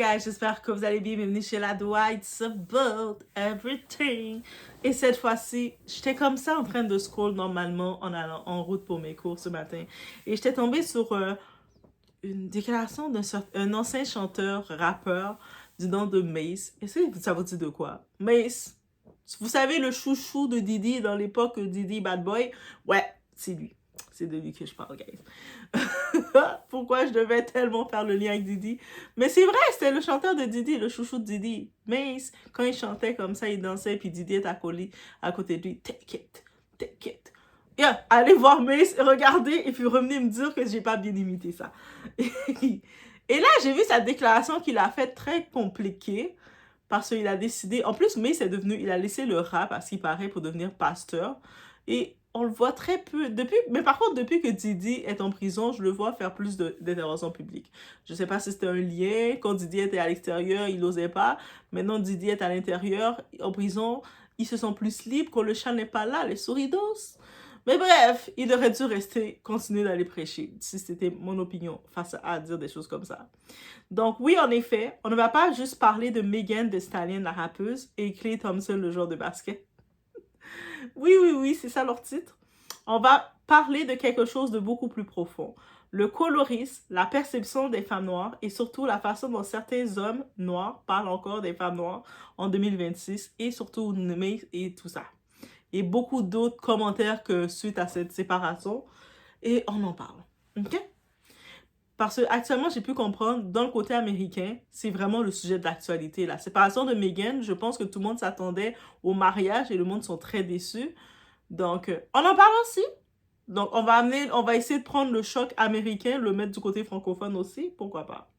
Guys, j'espère que vous allez bien. Bienvenue chez la Doua. It's about everything. Et cette fois-ci, j'étais comme ça en train de scroll normalement en allant en route pour mes cours ce matin. Et j'étais tombée sur une déclaration d'un ancien chanteur, rappeur du nom de Mace. Est-ce que ça vous dit de quoi? Mace, vous savez le chouchou de Diddy dans l'époque Diddy Bad Boy? Ouais, c'est lui. C'est de lui que je parle, guys. Pourquoi je devais tellement faire le lien avec Diddy? Mais c'est vrai, c'était le chanteur de Diddy, le chouchou de Diddy. Mace, quand il chantait comme ça, il dansait, puis Diddy est à côté de lui. Take it, take it. Yeah, allez voir Mace, regardez, et puis revenez me dire que j'ai pas bien imité ça. Et là, j'ai vu sa déclaration qu'il a faite très compliquée, parce qu'il a décidé... En plus, Mace est devenu... Il a laissé le rap, à ce qui paraît, pour devenir pasteur. Et on le voit très peu. Mais par contre, depuis que Diddy est en prison, je le vois faire plus d'interventions publiques. Je ne sais pas si c'était un lien. Quand Diddy était à l'extérieur, il n'osait pas. Maintenant, Diddy est à l'intérieur, en prison. Il se sent plus libre quand le chat n'est pas là, les souris douces. Mais bref, il aurait dû continuer d'aller prêcher, si c'était mon opinion, face à dire des choses comme ça. Donc oui, en effet, on ne va pas juste parler de Megan Thee Stallion, la rappeuse, et Klay Thompson, le joueur de basket. Oui, c'est ça leur titre. On va parler de quelque chose de beaucoup plus profond. Le colorisme, la perception des femmes noires et surtout la façon dont certains hommes noirs parlent encore des femmes noires en 2026 et surtout et tout ça. Et beaucoup d'autres commentaires que suite à cette séparation. Et on en parle. OK? Parce que actuellement, j'ai pu comprendre, dans le côté américain, c'est vraiment le sujet de l'actualité. La séparation de Meghan, je pense que tout le monde s'attendait au mariage et le monde sont très déçus. Donc, on en parle aussi. Donc, on va essayer de prendre le choc américain, le mettre du côté francophone aussi, pourquoi pas.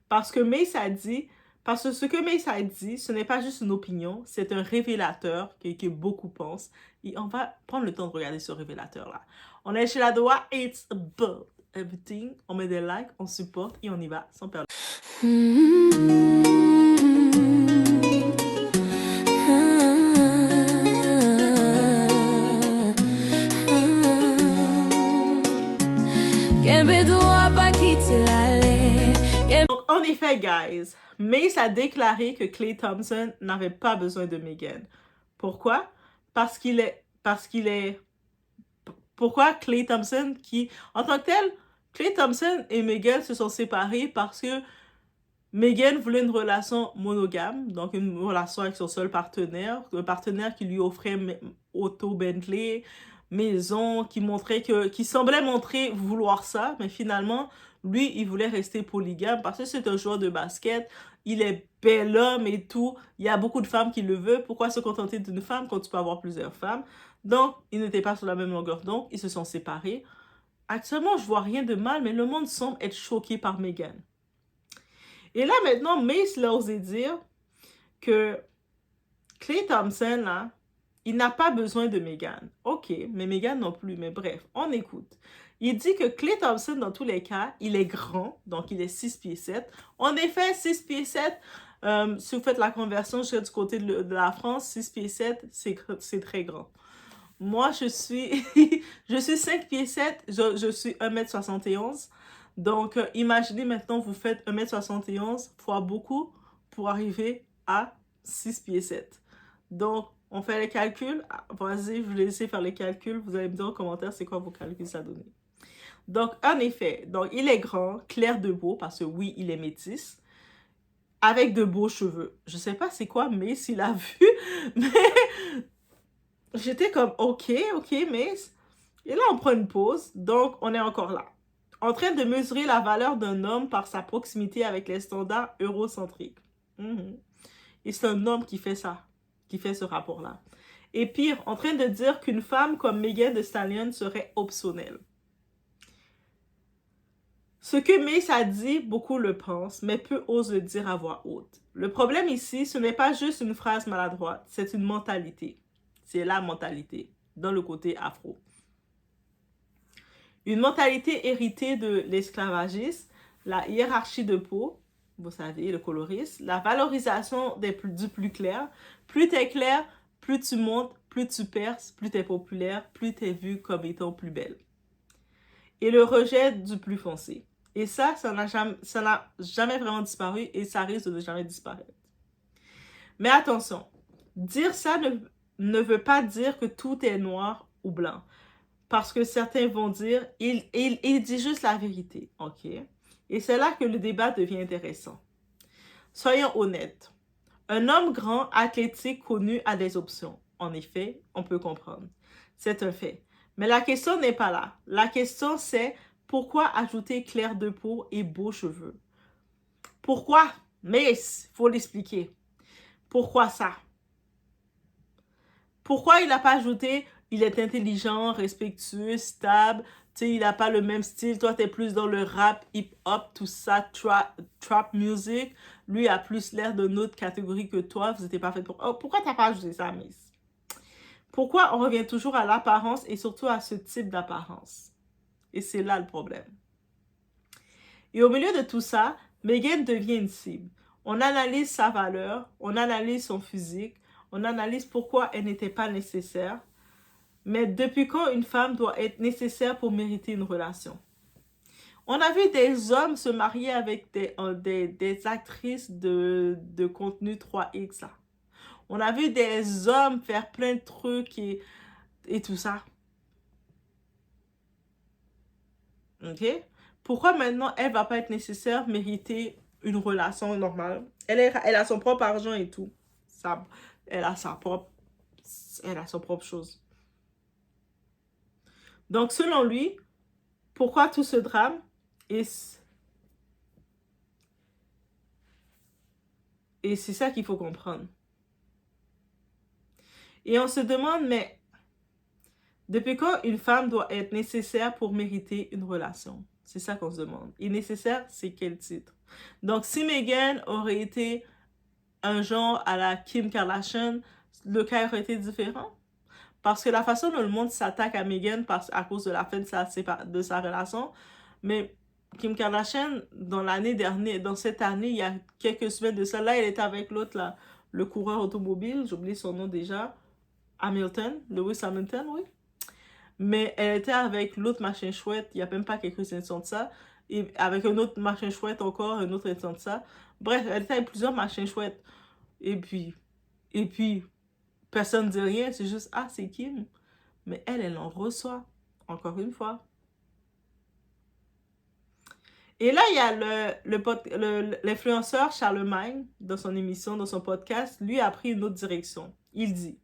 Parce que ce que Mace a dit, ce n'est pas juste une opinion, c'est un révélateur que beaucoup pensent. Et on va prendre le temps de regarder ce révélateur-là. On est chez la Doua, it's about everything. On met des likes, on supporte et on y va sans perdre. Donc, en effet, guys, Mace a déclaré que Klay Thompson n'avait pas besoin de Megan. Pourquoi? Pourquoi Klay Thompson en tant que tel, Klay Thompson et Megan se sont séparés parce que Megan voulait une relation monogame, donc une relation avec son seul partenaire, un partenaire qui lui offrait auto Bentley, maison, qui semblait montrer vouloir ça, mais finalement, lui, il voulait rester polygame parce que c'est un joueur de basket, il est bel homme et tout, il y a beaucoup de femmes qui le veulent, pourquoi se contenter d'une femme quand tu peux avoir plusieurs femmes? Donc, ils n'étaient pas sur la même longueur d'onde, ils se sont séparés. Actuellement, je vois rien de mal, mais le monde semble être choqué par Megan. Et là, maintenant, Mace l'a osé dire que Klay Thompson, là, il n'a pas besoin de Megan. OK, mais Megan non plus, mais bref, on écoute. Il dit que Klay Thompson, dans tous les cas, il est grand, donc il est 6 pieds 7. En effet, 6 pieds 7, si vous faites la conversion, je serai du côté de la France, 6 pieds 7, c'est très grand. Moi, je suis 5 pieds 7, je suis 1m71. Donc, imaginez maintenant, vous faites 1m71 fois beaucoup pour arriver à 6 pieds 7. Donc, on fait les calculs. Vas-y, je vous laisse faire les calculs. Vous allez me dire en commentaire c'est quoi vos calculs ça donne. Donc, en effet, il est grand, clair de peau, parce que oui, il est métis, avec de beaux cheveux. Je sais pas c'est quoi, mais s'il a vu, mais j'étais comme, ok, mais... Et là, on prend une pause, donc on est encore là. En train de mesurer la valeur d'un homme par sa proximité avec les standards eurocentriques. Et c'est un homme qui fait ça, qui fait ce rapport-là. Et pire, en train de dire qu'une femme comme Megan Thee Stallion serait optionnelle. Ce que Mace a dit, beaucoup le pensent, mais peu osent le dire à voix haute. Le problème ici, ce n'est pas juste une phrase maladroite, c'est une mentalité. C'est la mentalité, dans le côté afro. Une mentalité héritée de l'esclavagisme, la hiérarchie de peau, vous savez, le colorisme, la valorisation du plus clair. Plus t'es clair, plus tu montes, plus tu perces, plus t'es populaire, plus t'es vu comme étant plus belle. Et le rejet du plus foncé. Et ça n'a jamais vraiment disparu et ça risque de ne jamais disparaître. Mais attention, dire ça ne veut pas dire que tout est noir ou blanc. Parce que certains vont dire, il dit juste la vérité, ok? Et c'est là que le débat devient intéressant. Soyons honnêtes. Un homme grand, athlétique, connu a des options. En effet, on peut comprendre. C'est un fait. Mais la question n'est pas là. La question c'est, pourquoi ajouter clair de peau et beaux cheveux? Pourquoi? Mais il faut l'expliquer. Pourquoi ça? Pourquoi il n'a pas ajouté il est intelligent, respectueux, stable, tu sais, il n'a pas le même style, toi t'es plus dans le rap, hip-hop, tout ça, trap music, lui a plus l'air d'une autre catégorie que toi, vous n'étiez pas fait pour... Oh, pourquoi t'as pas ajouté ça, Miss? Pourquoi on revient toujours à l'apparence et surtout à ce type d'apparence? Et c'est là le problème. Et au milieu de tout ça, Megan devient une cible. On analyse sa valeur, on analyse son physique, on analyse pourquoi elle n'était pas nécessaire. Mais depuis quand une femme doit être nécessaire pour mériter une relation? On a vu des hommes se marier avec des actrices de contenu 3X. Là. On a vu des hommes faire plein de trucs et tout ça. Ok? Pourquoi maintenant elle va pas être nécessaire, mériter une relation normale? Elle a son propre argent et tout. Elle a son propre chose. Donc, selon lui, pourquoi tout ce drame? Et c'est ça qu'il faut comprendre. Et on se demande, mais depuis quand une femme doit être nécessaire pour mériter une relation? C'est ça qu'on se demande. Et nécessaire, c'est quel titre? Donc, si Meghan aurait été un genre à la Kim Kardashian, le cas aurait été différent? Parce que la façon dont le monde s'attaque à Meghan à cause de la fin de sa relation, mais Kim Kardashian, dans l'année dernière, dans cette année, il y a quelques semaines de ça, là, elle était avec l'autre, là, le coureur automobile, j'oublie son nom déjà, Hamilton, Lewis Hamilton, oui. Mais elle était avec l'autre machin chouette, il n'y a même pas quelques instants de ça, et avec un autre machin chouette encore, un autre instant de ça. Bref, elle était avec plusieurs machins chouettes. Et puis, personne ne dit rien, c'est juste, ah, c'est Kim. Mais elle en reçoit, encore une fois. Et là, il y a l'influenceur Charlemagne, dans son émission, dans son podcast, lui a pris une autre direction. Il dit,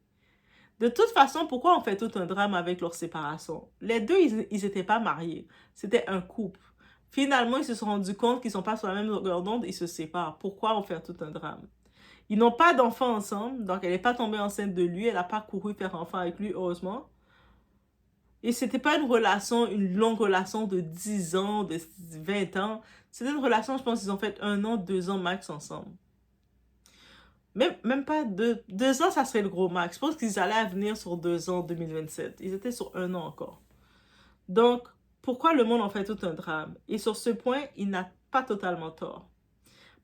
de toute façon, pourquoi on fait tout un drame avec leur séparation? Les deux, ils n'étaient pas mariés. C'était un couple. Finalement, ils se sont rendus compte qu'ils ne sont pas sur la même longueur d'onde, ils se séparent. Pourquoi on fait tout un drame? Ils n'ont pas d'enfant ensemble, donc elle n'est pas tombée enceinte de lui, elle n'a pas couru faire enfant avec lui, heureusement. Et c'était pas une longue relation de 10 ans, de 20 ans. C'était une relation, je pense qu'ils ont fait 1 an, 2 ans max ensemble. Même pas 2 ans, ça serait le gros max. Je pense qu'ils allaient venir sur 2 ans, 2027. Ils étaient sur 1 an encore. Donc, pourquoi le monde en fait tout un drame? Et sur ce point, il n'a pas totalement tort.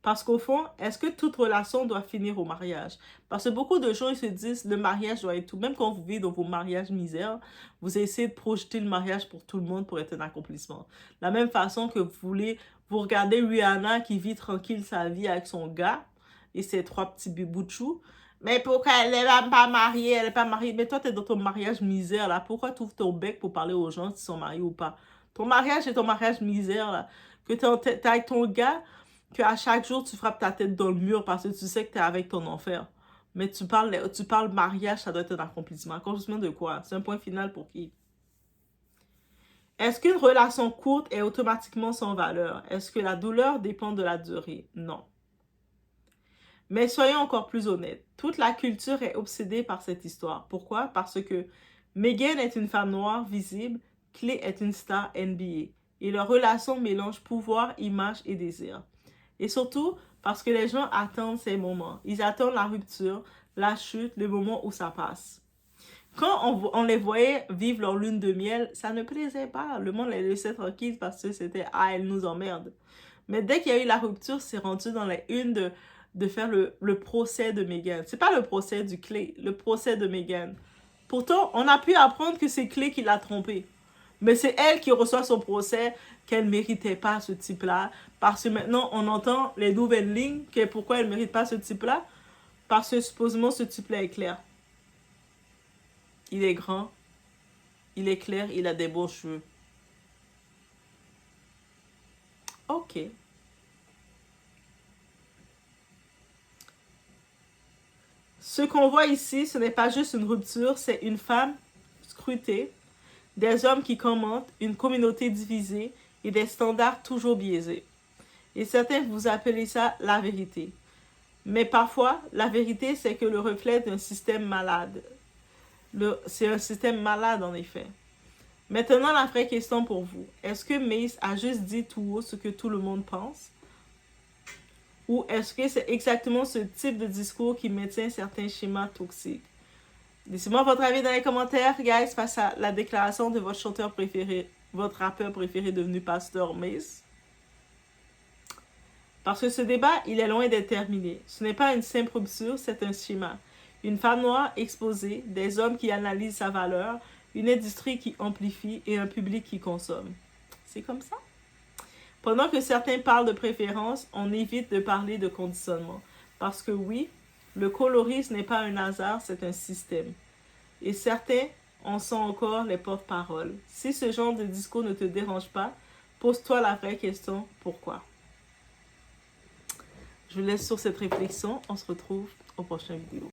Parce qu'au fond, est-ce que toute relation doit finir au mariage? Parce que beaucoup de gens, ils se disent, le mariage doit être tout. Même quand vous vivez dans vos mariages misères, vous essayez de projeter le mariage pour tout le monde pour être un accomplissement. De la même façon que vous regardez Rihanna qui vit tranquille sa vie avec son gars et ses 3 petits bibous de chou. Mais pourquoi elle n'est pas mariée? Elle n'est pas mariée. Mais toi, tu es dans ton mariage misère, là. Pourquoi tu ouvres ton bec pour parler aux gens s'ils sont mariés ou pas? Ton mariage est ton mariage misère, là. Que tu es avec ton gars, qu'à chaque jour, tu frappes ta tête dans le mur parce que tu sais que tu es avec ton enfer. Mais tu parles mariage, ça doit être un accomplissement. Accomplissement de quoi? C'est un point final pour qui? Est-ce qu'une relation courte est automatiquement sans valeur? Est-ce que la douleur dépend de la durée? Non. Mais soyons encore plus honnêtes. Toute la culture est obsédée par cette histoire. Pourquoi? Parce que Meghan est une femme noire visible, Clay est une star NBA. Et leur relation mélange pouvoir, image et désir. Et surtout, parce que les gens attendent ces moments. Ils attendent la rupture, la chute, le moment où ça passe. Quand on les voyait vivre leur lune de miel, ça ne plaisait pas. Le monde les laissait tranquilles parce que c'était « Ah, elle nous emmerde ». Mais dès qu'il y a eu la rupture, c'est rendu dans les unes de faire le procès de Meghan. C'est pas le procès du Clay, le procès de Meghan. Pourtant, on a pu apprendre que c'est Clay qui l'a trompé. Mais c'est elle qui reçoit son procès qu'elle ne méritait pas ce type-là. Parce que maintenant, on entend les nouvelles lignes que pourquoi elle ne mérite pas ce type-là. Parce que supposément, ce type-là est clair. Il est grand, il est clair, il a des beaux cheveux. Ok. Ce qu'on voit ici, ce n'est pas juste une rupture, c'est une femme scrutée, des hommes qui commentent, une communauté divisée et des standards toujours biaisés. Et certains vous appellent ça la vérité. Mais parfois, la vérité, c'est que le reflet d'un système malade. C'est un système malade, en effet. Maintenant, la vraie question pour vous. Est-ce que Mace a juste dit tout haut ce que tout le monde pense? Ou est-ce que c'est exactement ce type de discours qui maintient certains schémas toxiques? Laissez-moi votre avis dans les commentaires, guys, face à la déclaration de votre chanteur préféré, votre rappeur préféré devenu pasteur Mace. Parce que ce débat, il est loin d'être terminé. Ce n'est pas une simple rupture, c'est un schéma. Une femme noire exposée, des hommes qui analysent sa valeur, une industrie qui amplifie et un public qui consomme. C'est comme ça. Pendant que certains parlent de préférence, on évite de parler de conditionnement. Parce que oui, le colorisme n'est pas un hasard, c'est un système. Et certains en sont encore les porte-paroles. Si ce genre de discours ne te dérange pas, pose-toi la vraie question, pourquoi? Je vous laisse sur cette réflexion. On se retrouve au prochain vidéo.